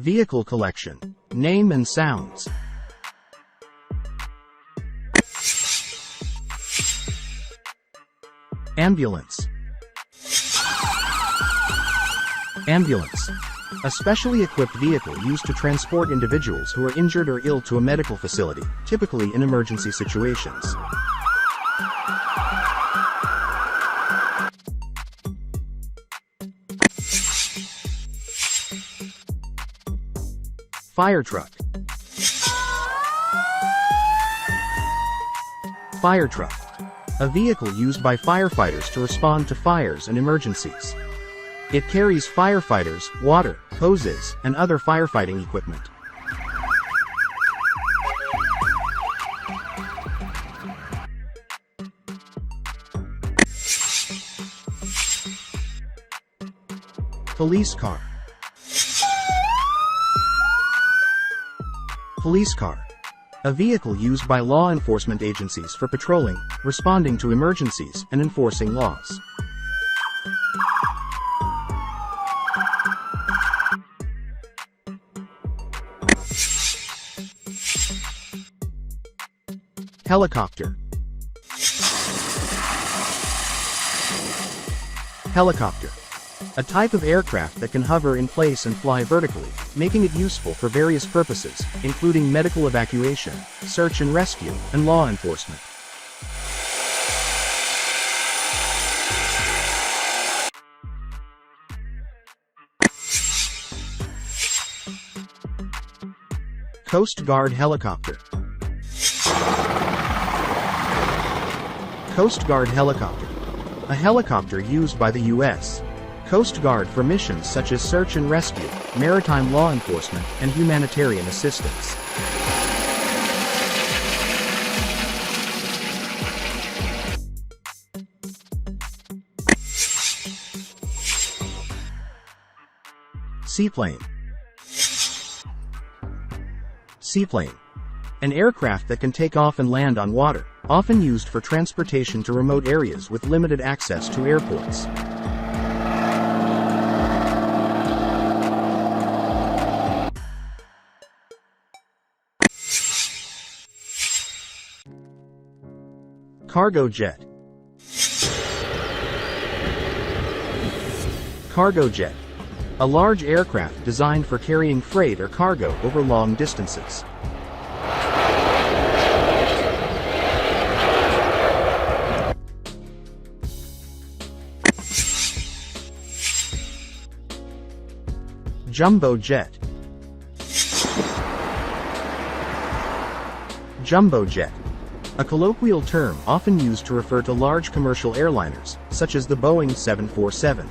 Vehicle collection. Name and sounds. Ambulance. Ambulance. A specially equipped vehicle used to transport individuals who are injured or ill to a medical facility, typically in emergency situations. Fire truck. Fire truck. A vehicle used by firefighters to respond to fires and emergencies. It carries firefighters, water, hoses, and other firefighting equipment. Police car. Police car. A vehicle used by law enforcement agencies for patrolling, responding to emergencies, and enforcing laws. Helicopter. Helicopter. A type of aircraft that can hover in place and fly vertically, making it useful for various purposes, including medical evacuation, search and rescue, and law enforcement. Coast Guard helicopter. Coast Guard helicopter. A helicopter used by the U.S. Coast Guard for missions such as search and rescue, maritime law enforcement, and humanitarian assistance. Seaplane. Seaplane. An aircraft that can take off and land on water, often used for transportation to remote areas with limited access to airports. Cargo jet. Cargo jet. A large aircraft designed for carrying freight or cargo over long distances. Jumbo jet. Jumbo jet. A colloquial term often used to refer to large commercial airliners, such as the Boeing 747.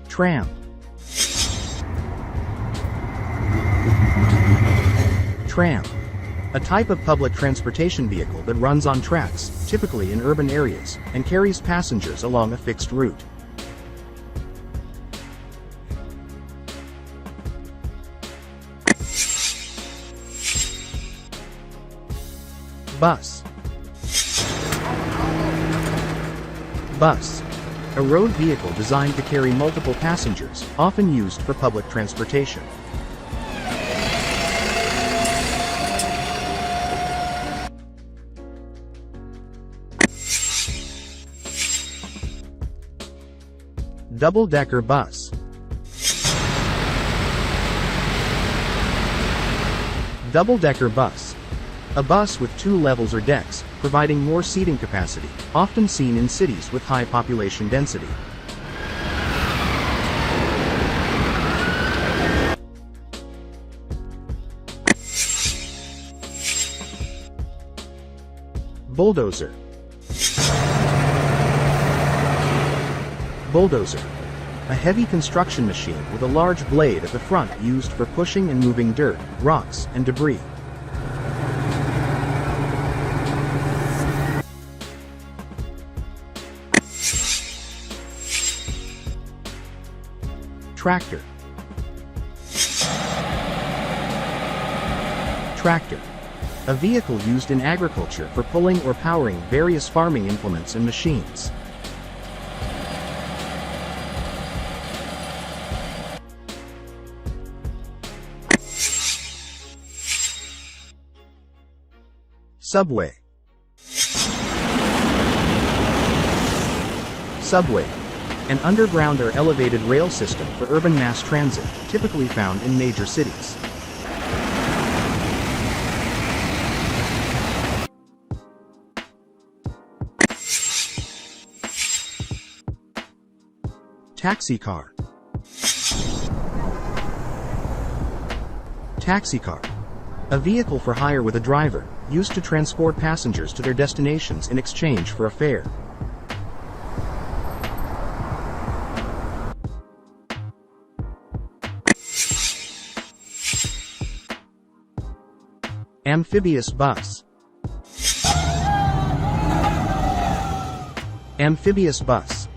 Tram. Tram. A type of public transportation vehicle that runs on tracks, typically in urban areas, and carries passengers along a fixed route. Bus. Bus. A road vehicle designed to carry multiple passengers, often used for public transportation. Double-decker bus. Double-decker bus. A bus with 2 levels or decks, providing more seating capacity, often seen in cities with high population density. Bulldozer. Bulldozer. A heavy construction machine with a large blade at the front used for pushing and moving dirt, rocks, and debris. Tractor. Tractor. A vehicle used in agriculture for pulling or powering various farming implements and machines. Subway. Subway. An underground or elevated rail system for urban mass transit, typically found in major cities. Taxi car. Taxi car. A vehicle for hire with a driver, used to transport passengers to their destinations in exchange for a fare. Amphibious bus. Amphibious bus.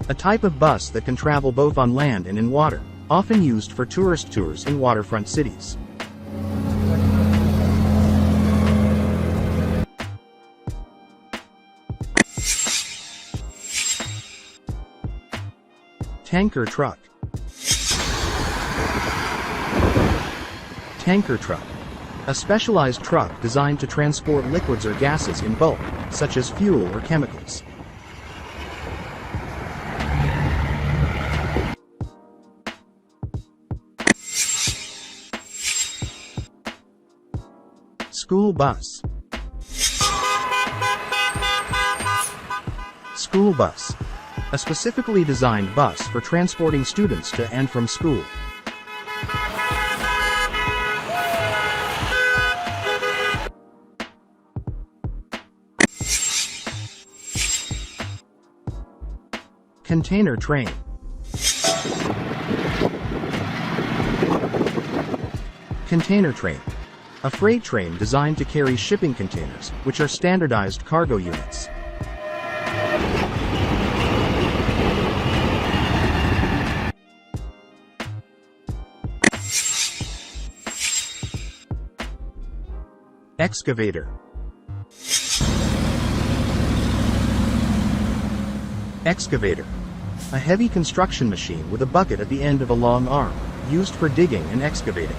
A type of bus that can travel both on land and in water, often used for tourist tours in waterfront cities. Tanker truck. Tanker truck. A specialized truck designed to transport liquids or gases in bulk, such as fuel or chemicals. School bus. School bus. A specifically designed bus for transporting students to and from school. Container train. Container train. A freight train designed to carry shipping containers, which are standardized cargo units. Excavator. Excavator. A heavy construction machine with a bucket at the end of a long arm, used for digging and excavating.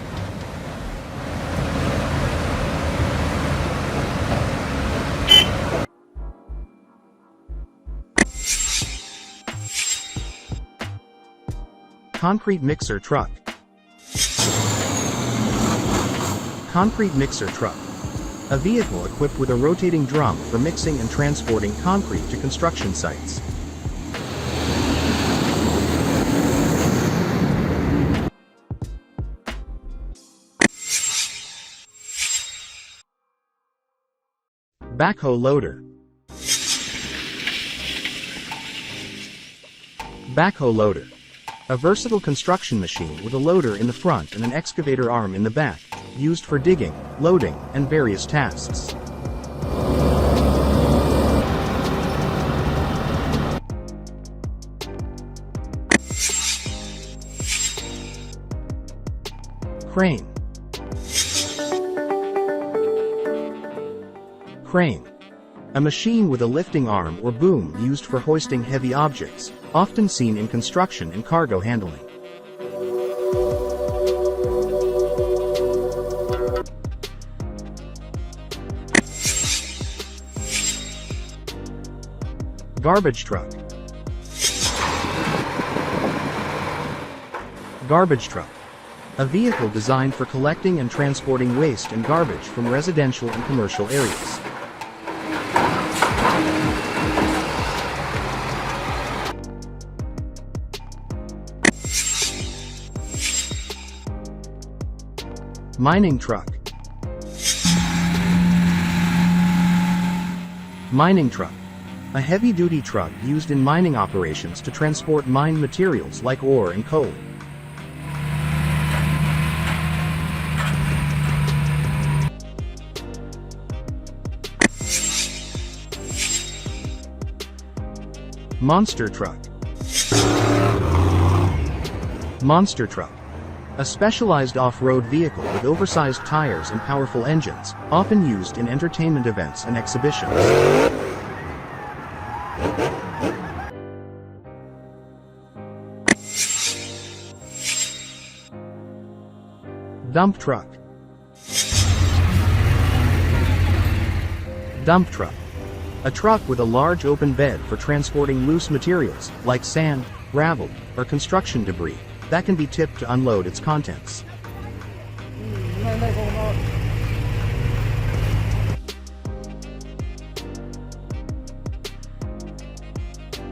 Concrete mixer truck. Concrete mixer truck. A vehicle equipped with a rotating drum for mixing and transporting concrete to construction sites. Backhoe loader. Backhoe loader. A versatile construction machine with a loader in the front and an excavator arm in the back, used for digging, loading, and various tasks. Crane. Crane. A machine with a lifting arm or boom used for hoisting heavy objects, often seen in construction and cargo handling. Garbage truck. Garbage truck. A vehicle designed for collecting and transporting waste and garbage from residential and commercial areas. Mining truck. Mining truck. A heavy-duty truck used in mining operations to transport mine materials like ore and coal. Monster truck. Monster truck. A specialized off-road vehicle with oversized tires and powerful engines, often used in entertainment events and exhibitions. Dump truck. Dump truck. A truck with a large open bed for transporting loose materials, like sand, gravel, or construction debris, that can be tipped to unload its contents.